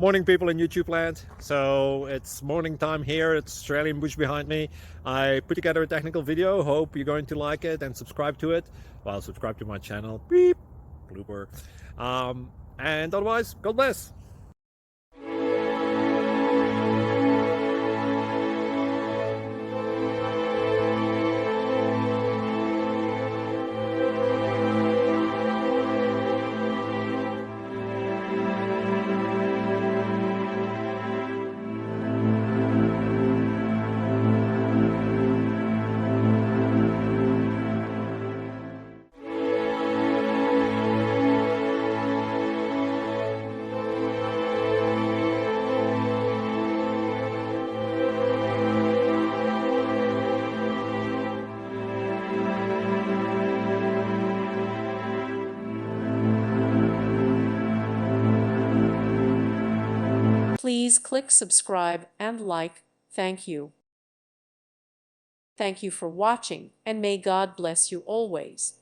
Morning, people in YouTube land. So it's morning time here. It's Australian bush behind me. I put together a technical video. Hope you're going to like it and subscribe to it. Well, subscribe to my channel. Beep. Blooper. And otherwise, God bless. Please click subscribe and like. Thank you. Thank you for watching, and may God bless you always.